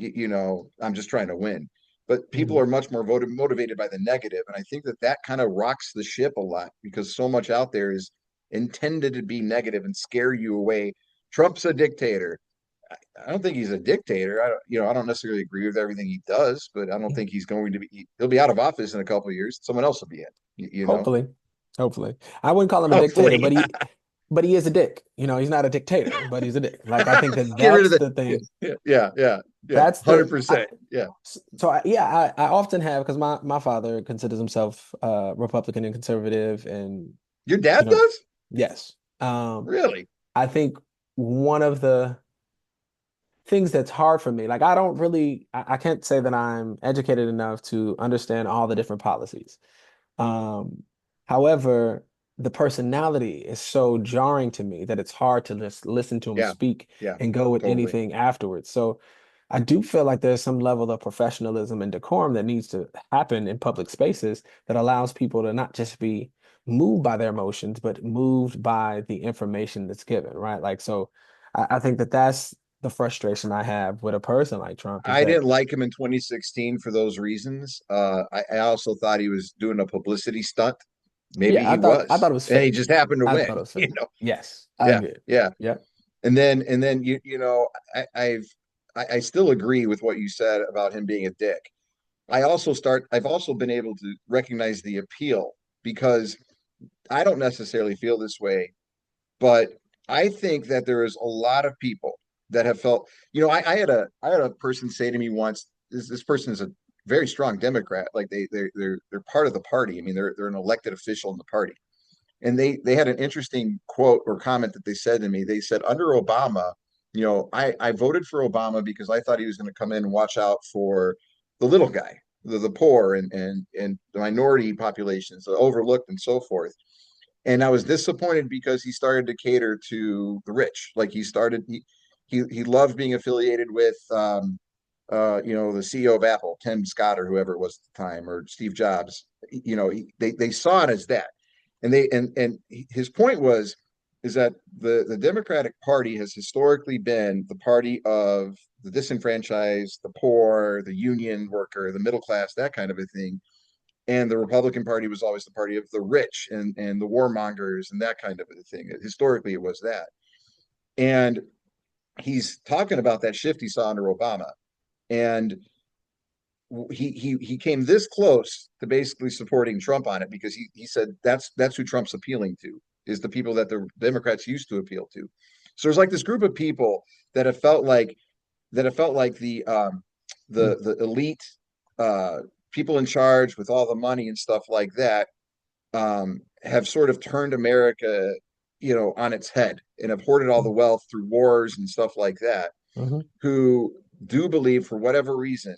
I'm just trying to win. But people Mhm. are much more motivated by the negative, and I think that kind of rocks the ship a lot because so much out there is intended to be negative and scare you away. Trump's a dictator. I don't think he's a dictator. I don't necessarily agree with everything he does, but I don't think he's going to be. He'll be out of office in a couple of years. Someone else will be in. Hopefully, hopefully. I wouldn't call him a dictator, Hopefully, but he is a dick. He's not a dictator, but he's a dick. Like I think that get rid of that's the. the thing. Yeah. That's the 100%. Yeah. I often have because my father considers himself Republican and conservative, and Your you dad know, does? yes. Really? I think one of the things that's hard for me, like I can't say that I'm educated enough to understand all the different policies. Um, However, the personality is so jarring to me that it's hard to just listen to him Yeah. speak Yeah. and go with Totally. anything afterwards. So I do feel like there's some level of professionalism and decorum that needs to happen in public spaces that allows people to not just be moved by their emotions, but moved by the information that's given, right? Like, so I think that that's the frustration I have with a person like Trump is I that, didn't like him in 2016 for those reasons. I also thought he was doing a publicity stunt. Maybe yeah, he I thought was, it was and he fake. just happened to I win. thought it was You fake. know, Yes, I yeah, agree. yeah. Yep. And then I still agree with what you said about him being a dick. I've also been able to recognize the appeal because I don't necessarily feel this way, but I think that there is a lot of people that have felt, I had a person say to me once, this person is a very strong Democrat, like they're part of the party. I mean, they're an elected official in the party. And they had an interesting quote or comment that they said to me. They said, under Obama, I voted for Obama because I thought he was going to come in and watch out for the little guy, the poor and the minority populations, the overlooked and so forth. And I was disappointed because he started to cater to the rich. Like he loved being affiliated with the CEO of Apple, Tim Scott or whoever it was at the time, or Steve Jobs. They saw it as that, and his point was is that the Democratic Party has historically been the party of the disenfranchised, the poor, the union worker, the middle class, that kind of a thing, and the Republican Party was always the party of the rich and the warmongers and that kind of a thing. Historically, it was that, and he's talking about that shift he saw under Obama, and he came this close to basically supporting Trump on it because he said that's who Trump's appealing to is the people that the Democrats used to appeal to. So there's like this group of people that have felt like the elite people in charge with all the money and stuff like that have sort of turned America, on its head and have hoarded all the wealth through wars and stuff like that, Hmm. who do believe for whatever reason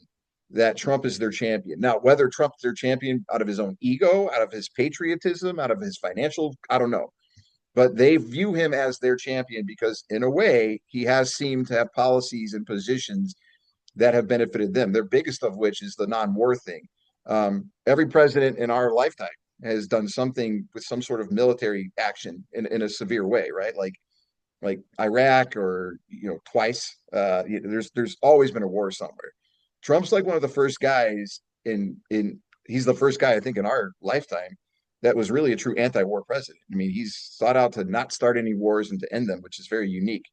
that Trump is their champion. Now, whether Trump's their champion out of his own ego, out of his patriotism, out of his financial, I don't know. But they view him as their champion because, in a way, he has seemed to have policies and positions that have benefited them. Their biggest of which is the non-war thing. Every president in our lifetime has done something with some sort of military action in a severe way, right? Like Iraq or twice. There's always been a war somewhere. Trump's like one of the first guys in he's the first guy I think in our lifetime that was really a true anti-war president. I mean, he's sought out to not start any wars and to end them, which is very unique.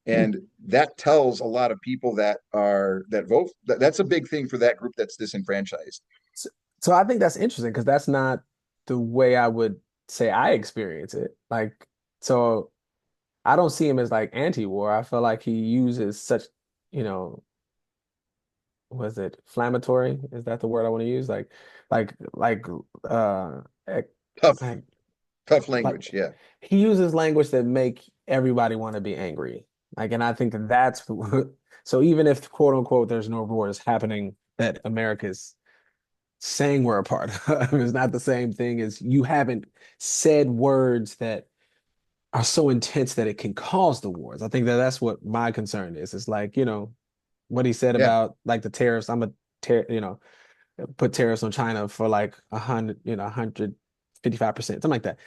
And that tells a lot of people that vote. That's a big thing for that group that's disenfranchised. So, so I think that's interesting because that's not the way I would say I experience it. Like, so I don't see him as like anti-war. I feel like he uses such, you know, was it inflammatory? Is that the word I want to use? Like, uh, ec- Tough, like, tough like language. Yeah, he uses language that make everybody want to be angry. Like, and I think that that's so even if quote unquote there's no wars happening that America's saying we're a part of, it's not the same thing as you haven't said words that are so intense that it can cause the wars. I think that that's what my concern is. It's like, what he said Yeah. about like the tariffs. I'm a put tariffs on China for like 155%, something like that.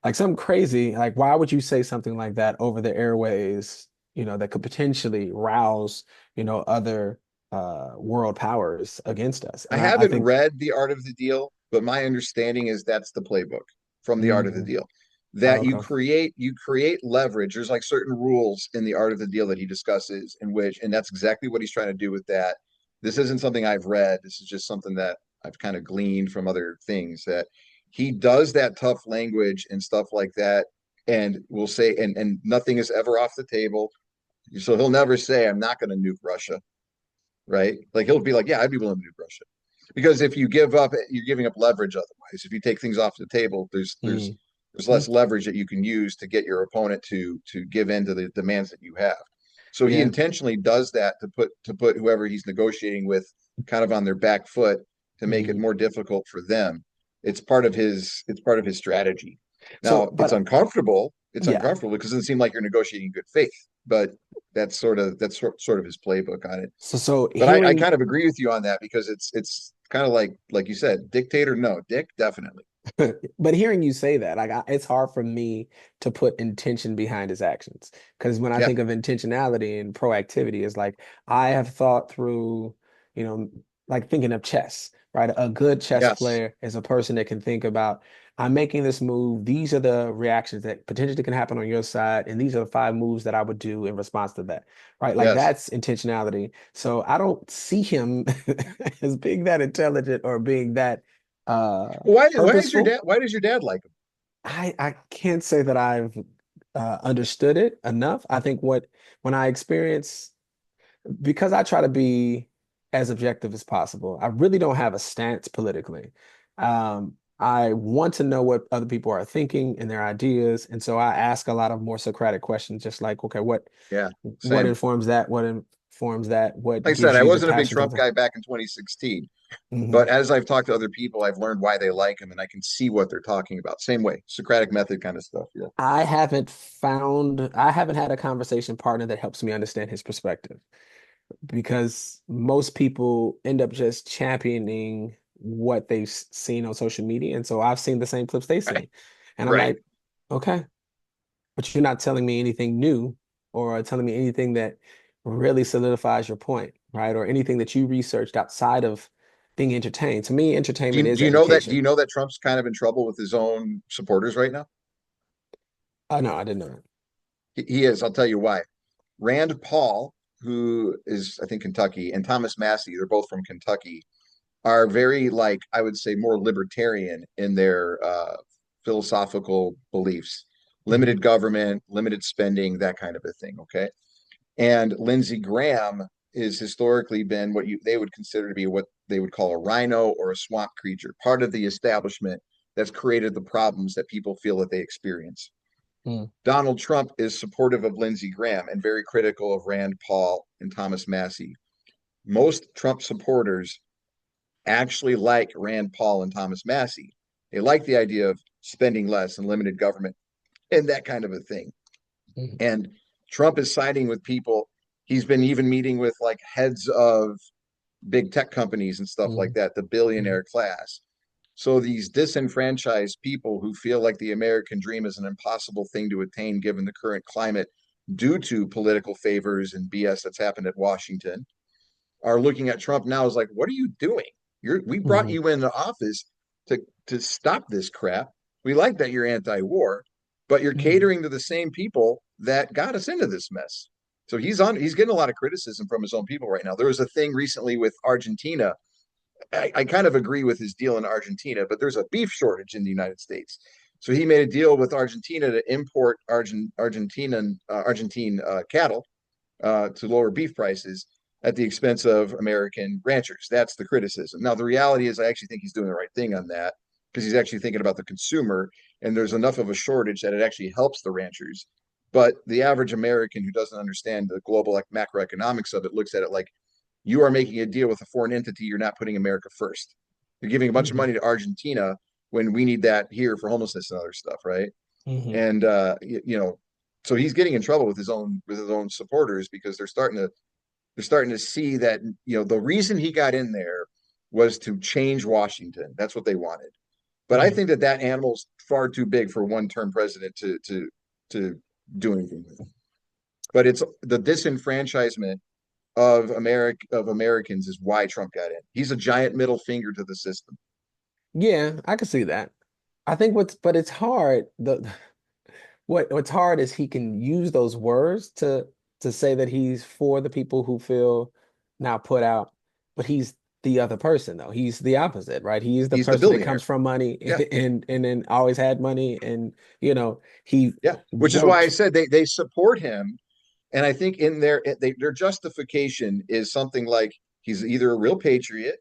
Like something crazy. Like, why would you say something like that over the airways, that could potentially rouse, other world powers against us? I And I haven't think read The Art of the Deal, but my understanding is that's the playbook from The Art of the mm, Deal. oh, That okay. you create leverage. There's like certain rules in The Art of the Deal that he discusses in which, and that's exactly what he's trying to do with that. This isn't something I've read. This is just something that I've kind of gleaned from other things that he does that tough language and stuff like that, and will say, and nothing is ever off the table. So he'll never say, I'm not going to nuke Russia, right? Like he'll be like, yeah, I'd be willing to nuke Russia. Because if you give up, you're giving up leverage otherwise. If you take things off the table, Mm, there's less leverage that you can use to get your opponent to give in to the demands that you have. So he yeah. intentionally does that to put whoever he's negotiating with kind of on their back foot to make it Mm. more difficult for them. It's part of his strategy. So, Now it's but uncomfortable. It's yeah. uncomfortable because it doesn't seem like you're negotiating in good faith, but sort of his playbook on it. So But I hearing kind of agree with you on that because it's kind of like you said, dictator, no, Dick, definitely. But hearing you say that, like it's hard for me to put intention behind his actions. Because when I Yeah. think of intentionality and proactivity, it's like I have thought through, you know, like thinking of chess, right? A good chess Yes. player is a person that can think about, I'm making this move. These are the reactions that potentially can happen on your side, and these are the 5 moves that I would do in response to that, right? Like Yes. that's intentionality. So I don't see him as being that intelligent or being that purposeful. Why does your dad like him? I can't say that I've understood it enough. I think when I experience, because I try to be as objective as possible, I really don't have a stance politically. I want to know what other people are thinking and their ideas, and so I ask a lot of more Socratic questions, just like, okay, Yeah, what same. informs that? What informs that? What Like I said, gives I you the wasn't a big passion for Trump that? guy back in 2016, Mhm. but as I've talked to other people, I've learned why they like him and I can see what they're talking about. Same way, Socratic method kind of stuff. Yeah. I haven't had a conversation partner that helps me understand his perspective because most people end up just championing what they've seen on social media. And so I've seen the same clips they've Right. seen. And I'm Right. like, okay, but you're not telling me anything new or telling me anything that really solidifies your point, right? Or anything that you researched outside of being entertained. To me, entertainment is Do you education. know that Trump's kind of in trouble with his own supporters right now? Oh, no, I didn't know that. He is. I'll tell you why. Rand Paul, who is I think Kentucky, and Thomas Massey, they're both from Kentucky, are very like I would say more libertarian in their philosophical beliefs. Mhm. Limited government, limited spending, that kind of a thing. Okay. And Lindsey Graham is historically been what they would consider to be what they would call a rhino or a swamp creature, part of the establishment that's created the problems that people feel that they experience. Mm. Donald Trump is supportive of Lindsey Graham and very critical of Rand Paul and Thomas Massey. Most Trump supporters actually like Rand Paul and Thomas Massey. They like the idea of spending less and limited government and that kind of a thing. Mhm. And Trump is siding with people. He's been even meeting with like heads of big tech companies and stuff like Mhm. that, the Mhm. billionaire class. So these disenfranchised people who feel like the American dream is an impossible thing to attain given the current climate due to political favors and BS that's happened at Washington are looking at Trump now as like, what are you doing? We brought Mhm. you into office to stop this crap. We like that you're anti-war, but you're Mhm. catering to the same people that got us into this mess. So he's getting a lot of criticism from his own people right now. There was a thing recently with Argentina. I kind of agree with his deal in Argentina, but there's a beef shortage in the United States. So he made a deal with Argentina to import Argentine cattle to lower beef prices at the expense of American ranchers. That's the criticism. Now, the reality is, I actually think he's doing the right thing on that because he's actually thinking about the consumer, and there's enough of a shortage that it actually helps the ranchers. But the average American who doesn't understand the global macroeconomics of it looks at it like you are making a deal with a foreign entity. You're not putting America first. You're giving a bunch of Hmm. money to Argentina when we need that here for homelessness and other stuff, right? Hmm. And so he's getting in trouble with his own supporters because they're starting to see that the reason he got in there was to change Washington. That's what they wanted. But I Hmm. think that animal's far too big for one-term president to do anything with. But it's the disenfranchisement of Americans is why Trump got in. He's a giant middle finger to the system. Yeah, I can see that. I think but it's hard. What's hard is he can use those words to say that he's for the people who feel now put out, but he's the other person though. He's the opposite, right? He's the He's the person that comes billionaire. from money Yeah, and then always had money and he yeah. Which is why I worked. said they support him. And I think in their justification is something like he's either a real patriot,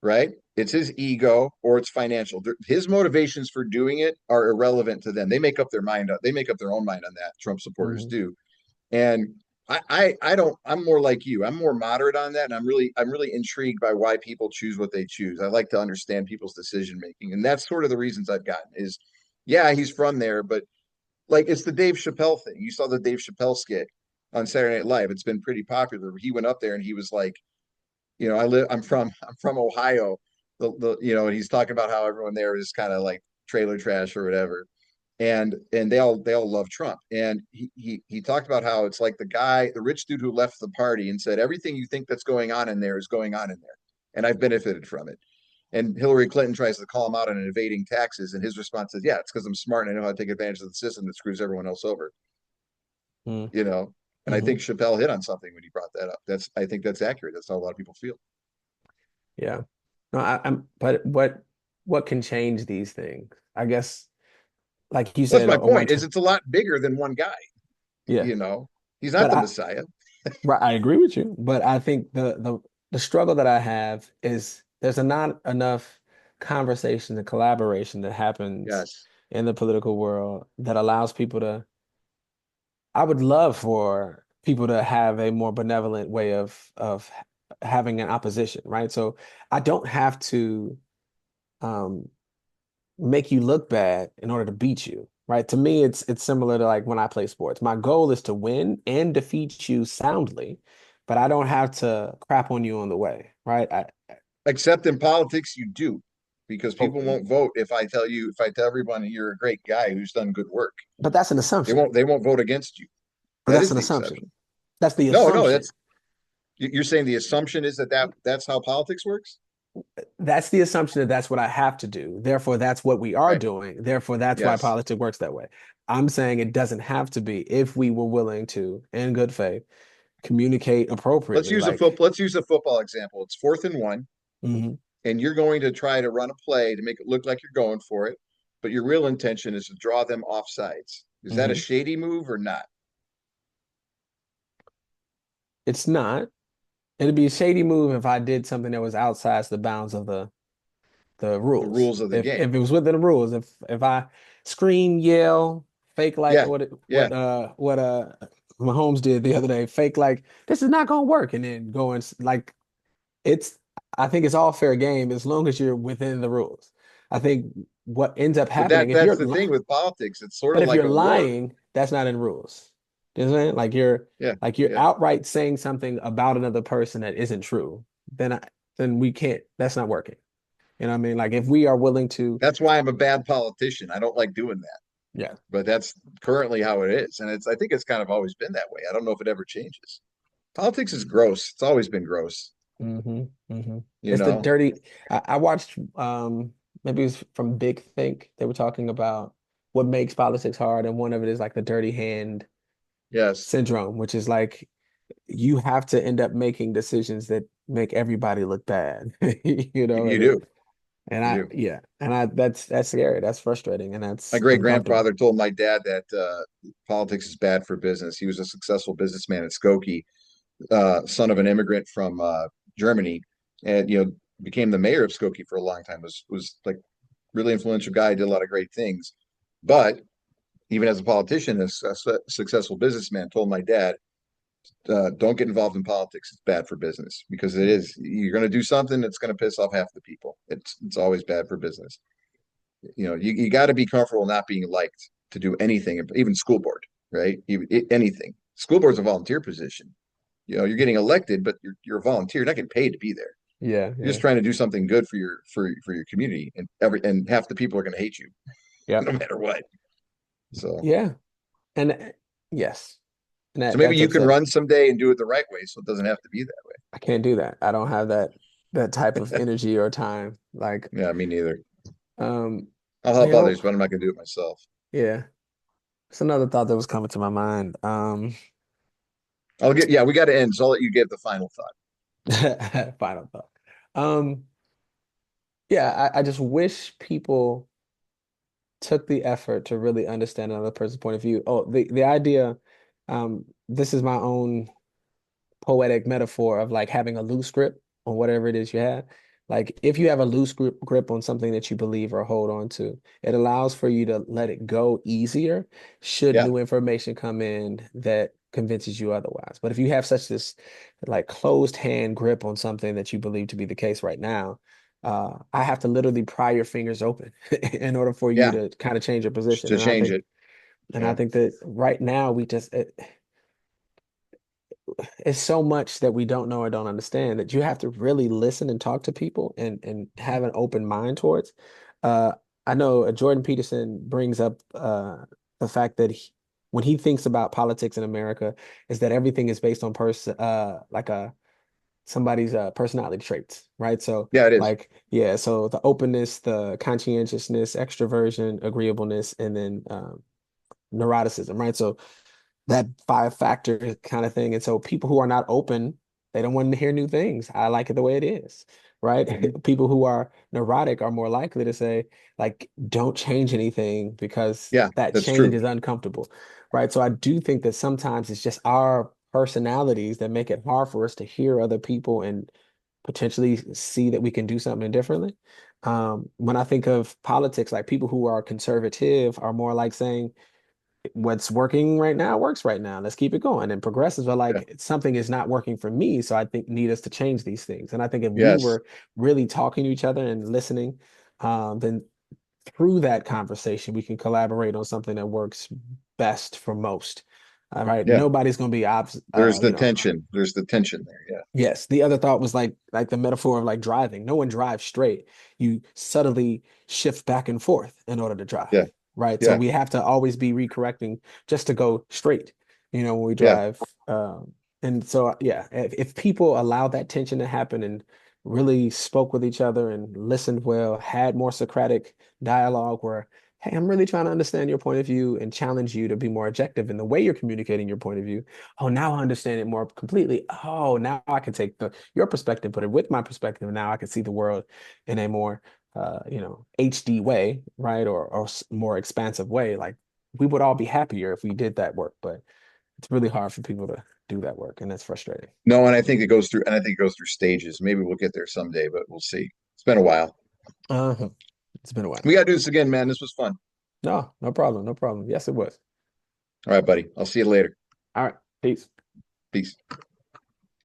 right? It's his ego or it's financial. His motivations for doing it are irrelevant to them. They make up their mind. They make up their own mind on that. Trump supporters Mhm. do. And I don't. I'm more like you. I'm more moderate on that, and I'm really intrigued by why people choose what they choose. I like to understand people's decision making, and that's sort of the reasons I've gotten is, yeah, he's from there, but like it's the Dave Chappelle thing. You saw the Dave Chappelle skit on Saturday Night Live. It's been pretty popular. He went up there and he was like, I'm from Ohio. And he's talking about how everyone there is kind of like trailer trash or whatever. And they all love Trump. And he talked about how it's like the rich dude who left the party and said, everything you think that's going on in there is going on in there. And I've benefited from it. And Hillary Clinton tries to call him out on evading taxes. And his response is, yeah, it's because I'm smart and I know how to take advantage of the system that screws everyone else over, Mhm. you know? And I Mhm. think Chappelle hit on something when he brought that up. I think that's accurate. That's how a lot of people feel. Yeah. No, but what can change these things? I guess like you That's said my a one point. Is time. it's a lot bigger than one guy. Yeah. He's not But the Messiah. right, I agree with you, but I think the struggle that I have is there's not enough conversation and collaboration that happens Yes. in the political world that allows people to. I would love for people to have a more benevolent way of having an opposition, right? So I don't have to um, make you look bad in order to beat you, right? To me, it's similar to like when I play sports. My goal is to win and defeat you soundly, but I don't have to crap on you on the way, right? Except in politics, you do, because Oh, people won't vote if I tell everyone you're a great guy who's done good work. but that's an They assumption. won't they won't vote against you. But That that's is an the assumption. exception. That's the No, no, assumption. you're saying the assumption is that's how politics works? That's the assumption that that's what I have to do. Therefore, that's what we are Right. doing. Therefore, that's why Yes. politics works that way. I'm saying it doesn't have to be if we were willing to, in good faith, communicate appropriately. Like, Let's use a football example. It's 4th and 1, mhm, and you're going to try to run a play to make it look like you're going for it, but your real intention is to draw them off sides. Is that a mhm. shady move or not? It's not. It'd be a shady move if I did something that was outside the bounds of the The rules. rules of the If game. it was within the rules, if I scream, yell, fake like Yeah. Yeah. what Mahomes did the other day, fake like this is not gonna work, and then go and like it's I think it's all fair game as long as you're within the rules. I think what ends up But happening if that's the thing with politics. It's sort but of if like you're a war. lying, that's not in rules. You know what I'm saying? Yeah. Like you're Yeah. outright saying something about another person that isn't true, then we can't, that's not working. You know what I mean? Like if we are willing to, That's why I'm a bad politician. I don't like doing that. yeah. But that's currently how it is. And I think it's kind of always been that way. I don't know if it ever changes. Politics is gross. It's always been gross, Hmm. Hmm. you It's the know? dirty. I watched maybe it was from Big Think. They were talking about what makes politics hard, and one of it is like the dirty hand Yes, syndrome, which is like you have to end up making decisions that make everybody look bad. You know, you do. and You I do. yeah, and I that's scary. That's frustrating, and My that's great uncomfortable. grandfather told my dad that politics is bad for business. He was a successful businessman at Skokie, son of an immigrant from Germany, and became the mayor of Skokie for a long time. Was like really influential guy, did a lot of great things, but even as a politician, a successful businessman, told my dad, don't get involved in politics. It's bad for business because it is. You're going to do something that's going to piss off half the people. It's always bad for business. You know, you got to be comfortable not being liked to do anything, even school board, right? Anything. School board's a volunteer position. You know, you're getting elected, but you're a volunteer. You're not getting paid to be there. Yeah, You're yeah, just trying to do something good for your community, and half the people are going to hate you, yep, no matter what. So yeah, and yes, and so maybe that's you can upsetting. run someday and do it the right way, so it doesn't have to be that way. I can't do that. I don't have that type of energy or time. Like, Yeah, me neither. um, I'll you help know, others, but I'm not going to do it myself. yeah. It's another thought that was coming to my mind. Yeah, we got to end. So I'll let you give the final thought. Final thought. Um, yeah, I just wish people took the effort to really understand another person's point of view. Oh, the idea, this is my own poetic metaphor of like having a loose grip on whatever it is you have. Like if you have a loose grip on something that you believe or hold on to, it allows for you to let it go easier should Yeah, new information come in that convinces you otherwise. But if you have such this like closed hand grip on something that you believe to be the case right now, I have to literally pry your fingers open in order for you yeah, to kind of change your position. to change it. And I Yeah, think that right now we just it's so much that we don't know or don't understand that you have to really listen and talk to people and have an open mind towards. Uh, I know Jordan Peterson brings up the fact that when he thinks about politics in America, is that everything is based on like a somebody's personality traits, right? So yeah, it is. like yeah, so the openness, the conscientiousness, extroversion, agreeableness, and then neuroticism, right? So that five factor kind of thing. And so people who are not open, they don't want to hear new things. I like it the way it is, right? Mhm. People who are neurotic are more likely to say, like, don't change anything because Yeah, that that's change true. is uncomfortable, right? So I do think that sometimes it's just our personalities that make it hard for us to hear other people and potentially see that we can do something differently. When I think of politics, like people who are conservative are more like saying, what's working right now works right now. Let's keep it going. And progressives are Yeah. like, something is not working for me. So I think need us to change these things. And I think if we Yes. were really talking to each other and listening, then through that conversation, we can collaborate on something that works best for most. All right. Yeah. Nobody's going to be There's the you know, tension. There's the tension there. Yeah. yes. The other thought was like the metaphor of like driving. No one drives straight. You subtly shift back and forth in order to drive, Yeah. right? So Yeah. we have to always be recorrecting just to go straight, when we Yeah. drive. And so yeah, if people allow that tension to happen and really spoke with each other and listened well, had more Socratic dialogue where, hey, I'm really trying to understand your point of view and challenge you to be more objective in the way you're communicating your point of view. Oh, now I understand it more completely. Oh, now I can take your perspective, put it with my perspective. Now I can see the world in a more, HD way, right? Or more expansive way. Like we would all be happier if we did that work, but it's really hard for people to do that work, and that's frustrating. No, and I think it goes through stages. Maybe we'll get there someday, but we'll see. It's been a while. Uh-huh. It's been a while. We got to do this again, man. This was fun. No, no problem. No problem. Yes, it was. All right, buddy. I'll see you later. All right. Peace. Peace.